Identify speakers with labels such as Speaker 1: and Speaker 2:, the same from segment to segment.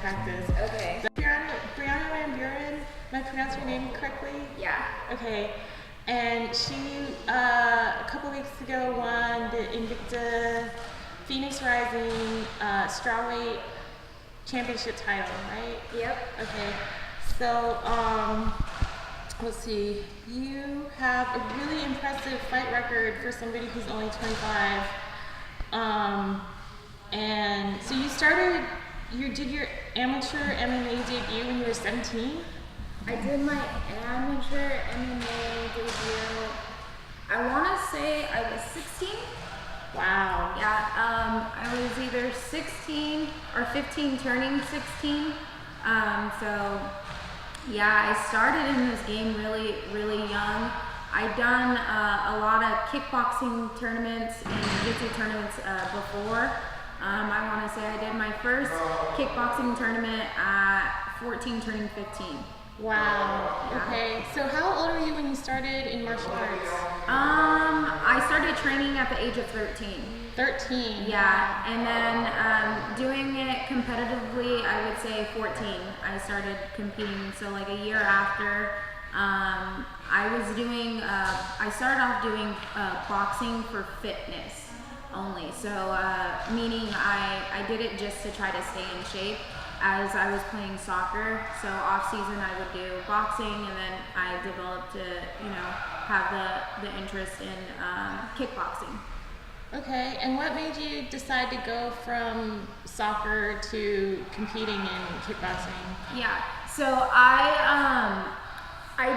Speaker 1: practice.
Speaker 2: Okay.
Speaker 1: So, Brianna Van Buren, am I pronouncing your name correctly?
Speaker 2: Yeah.
Speaker 1: Okay. And she, a couple weeks ago, won the Invicta Phoenix Rising Strawweight Championship title, right?
Speaker 2: Yep.
Speaker 1: Okay. So, let's see. You have a really impressive fight record for somebody who's only 25. And so you did your amateur MMA debut when you were 17?
Speaker 2: I did my amateur MMA debut, I want to say I was 16.
Speaker 1: Wow.
Speaker 2: Yeah, I was either 16 or 15 turning 16. So yeah, I started in this game really, really young. I'd done a lot of kickboxing tournaments and jiu-jitsu tournaments before. I want to say I did my first kickboxing tournament at 14 turning 15.
Speaker 1: Wow.
Speaker 2: Yeah.
Speaker 1: Okay. So how old were you when you started in martial arts?
Speaker 2: I started training at the age of 13.
Speaker 1: 13.
Speaker 2: Yeah, and then doing it competitively, I would say 14. I started competing, so like a year after. I started off doing boxing for fitness only. So meaning I did it just to try to stay in shape as I was playing soccer. So off season I would do boxing, and then I developed to have the interest in kickboxing.
Speaker 1: Okay, and what made you decide to go from soccer to competing in kickboxing?
Speaker 2: Yeah, so I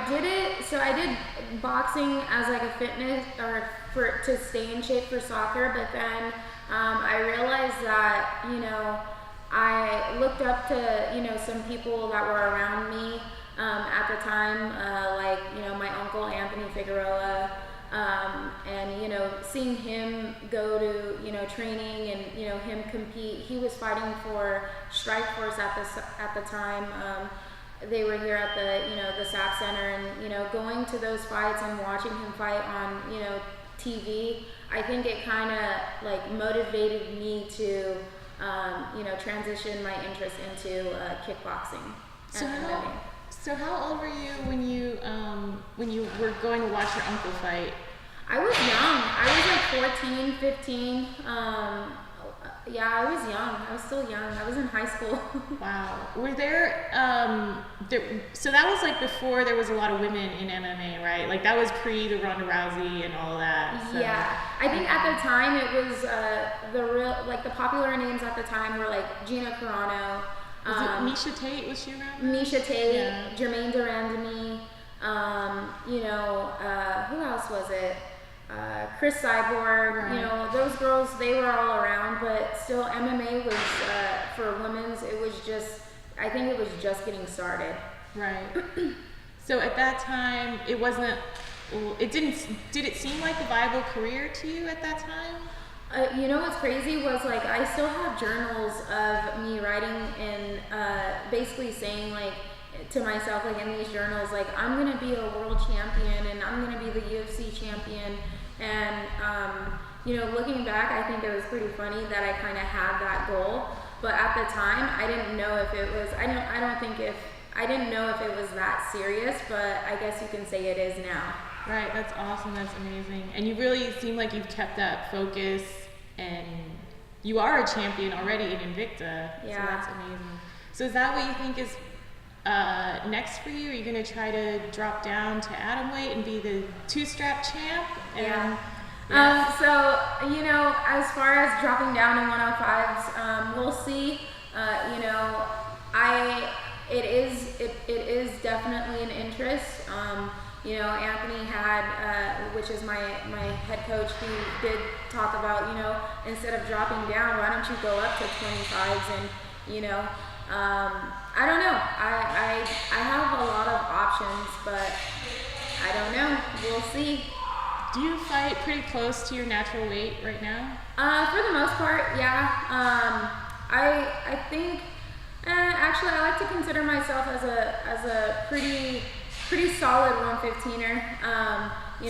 Speaker 2: did it. So I did boxing as like a fitness or to stay in shape for soccer, but then I realized that I looked up to some people that were around me at the time, like my uncle Anthony Figueroa. And seeing him go to training and him compete. He was fighting for Strikeforce at the time. They were here at the SAP Center, and going to those fights and watching him fight on TV. I think it kind of like motivated me to transition my interest into kickboxing.
Speaker 1: So how old were you when you were going to watch your uncle fight?
Speaker 2: I was young. I was like 14, 15. Yeah, I was young. I was still young. I was in high school.
Speaker 1: Wow. Were there, so that was like before there was a lot of women in MMA, right? Like that was pre the Ronda Rousey and all that. So.
Speaker 2: Yeah. I think at the time it was the popular names at the time were like Gina Carano.
Speaker 1: Was it Misha Tate? Was she around?
Speaker 2: Misha Tate,
Speaker 1: yeah.
Speaker 2: Jermaine Durandamy, who else was it? Chris Cyborg,
Speaker 1: right.
Speaker 2: Those girls, they were all around, but still MMA was, for women's, I think it was just getting started.
Speaker 1: Right. So at that time, did it seem like a viable career to you at that time?
Speaker 2: What's crazy was like I still have journals of me writing and basically saying like to myself like in these journals like I'm gonna be a world champion and I'm gonna be the UFC champion, and looking back I think it was pretty funny that I kind of had that goal, but at the time I didn't know if it was I didn't know if it was that serious, but I guess you can say it is now.
Speaker 1: Right, that's awesome, that's amazing. And you really seem like you've kept that focus, and you are a champion already in Invicta.
Speaker 2: Yeah.
Speaker 1: So that's amazing. So is that what you think is next for you? Are you going to try to drop down to atomweight and be the two-strap champ?
Speaker 2: Yeah.
Speaker 1: Yeah.
Speaker 2: So, as far as dropping down in 105s, we'll see. It is definitely an interest. Anthony had, which is my head coach, he did talk about, instead of dropping down, why don't you go up to 25s and, I don't know. I have a lot of options, but I don't know. We'll see.
Speaker 1: Do you fight pretty close to your natural weight right now?
Speaker 2: For the most part, yeah. I think, actually, I like to consider myself as a pretty solid 115er.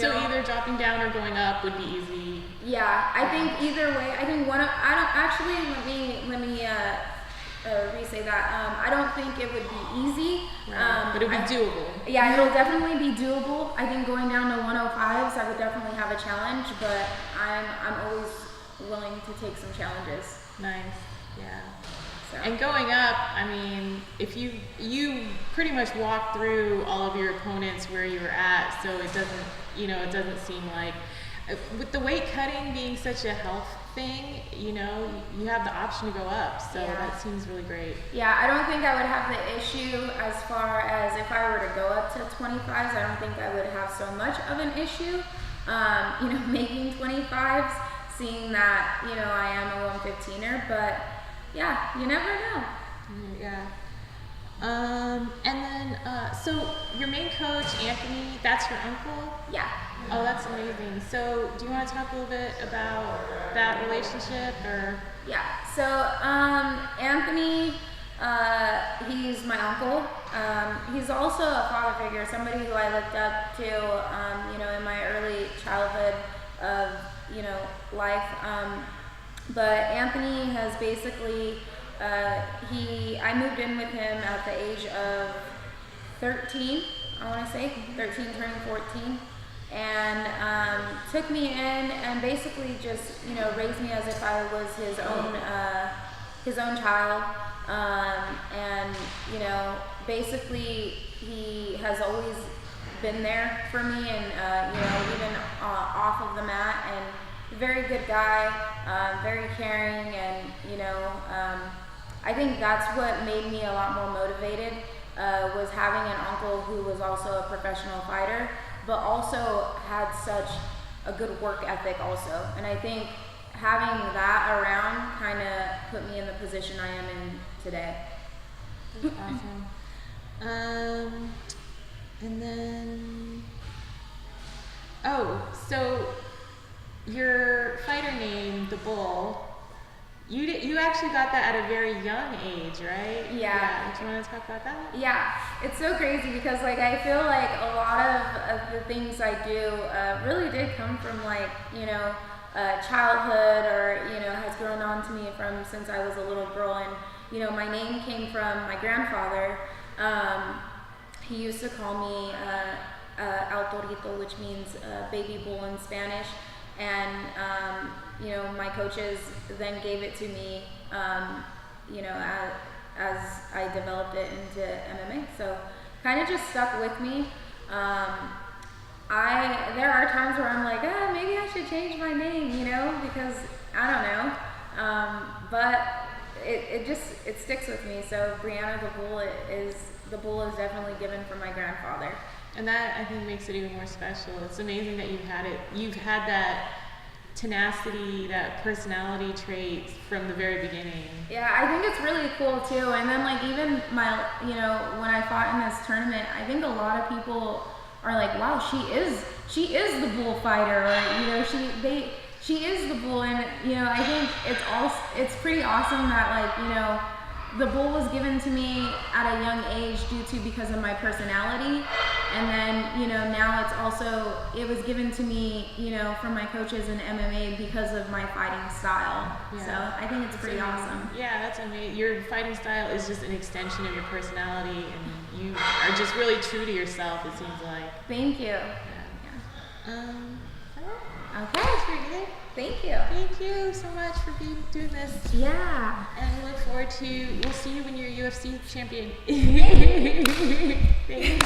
Speaker 1: So either dropping down or going up would be easy.
Speaker 2: Yeah, I think either way. I think let me re-say that. I don't think it would be easy.
Speaker 1: Right. But it would be doable.
Speaker 2: Yeah, it'll definitely be doable. I think going down to 105s, I would definitely have a challenge, but I'm always willing to take some challenges.
Speaker 1: Nice. Yeah.
Speaker 2: So.
Speaker 1: And going up, I mean, if you pretty much walked through all of your opponents where you were at, so it doesn't seem like, with the weight cutting being such a health thing, you have the option to go up, so that seems really great.
Speaker 2: Yeah, I don't think I would have the issue as far as if I were to go up to 25s. I don't think I would have so much of an issue, making 25s, seeing that, I am a 115er, but yeah, you never know.
Speaker 1: Yeah. And then, so your main coach, Anthony, that's your uncle?
Speaker 2: Yeah.
Speaker 1: Oh, that's amazing. So do you want to talk a little bit about that relationship, or?
Speaker 2: Yeah, so Anthony, he's my uncle. He's also a father figure, somebody who I looked up to, in my early childhood of, life. But Anthony has basically, I moved in with him at the age of 13, I want to say, 13 turning 14. And took me in and basically just raised me as if I was his own child, and basically he has always been there for me, and even off of the mat, and very good guy, very caring, and I think that's what made me a lot more motivated, was having an uncle who was also a professional fighter, but also had such a good work ethic also. And I think having that around kind of put me in the position I am in today.
Speaker 1: That's awesome. And then, so your fighter name, the Bull, you actually got that at a very young age, right?
Speaker 2: Yeah.
Speaker 1: Do you want to talk about that?
Speaker 2: Yeah, it's so crazy because I feel like a lot of the things I do really did come from childhood, or has grown on to me from since I was a little girl. And my name came from my grandfather. He used to call me El Torito, which means baby bull in Spanish. And my coaches then gave it to me, as I developed it into MMA. So kind of just stuck with me. There are times where I'm like, maybe I should change my name, because I don't know. But it sticks with me. So Brianna the Bull is definitely given from my grandfather.
Speaker 1: And that, I think, makes it even more special. It's amazing that you've had that tenacity, that personality trait from the very beginning.
Speaker 2: Yeah, I think it's really cool too. And then even when I fought in this tournament, I think a lot of people are like, wow, she is the bullfighter, or she is the bull. And I think it's pretty awesome that the bull was given to me at a young age because of my personality. And then, now it was given to me, from my coaches in MMA because of my fighting style. Yeah. So I think it's pretty awesome.
Speaker 1: Yeah, that's amazing. Your fighting style is just an extension of your personality, and you are just really true to yourself, it seems like.
Speaker 2: Thank you.
Speaker 1: Yeah.
Speaker 2: Okay. Thank you.
Speaker 1: Thank you so much for doing this.
Speaker 2: Yeah.
Speaker 1: And we look forward we'll see you when you're UFC champion. Thanks.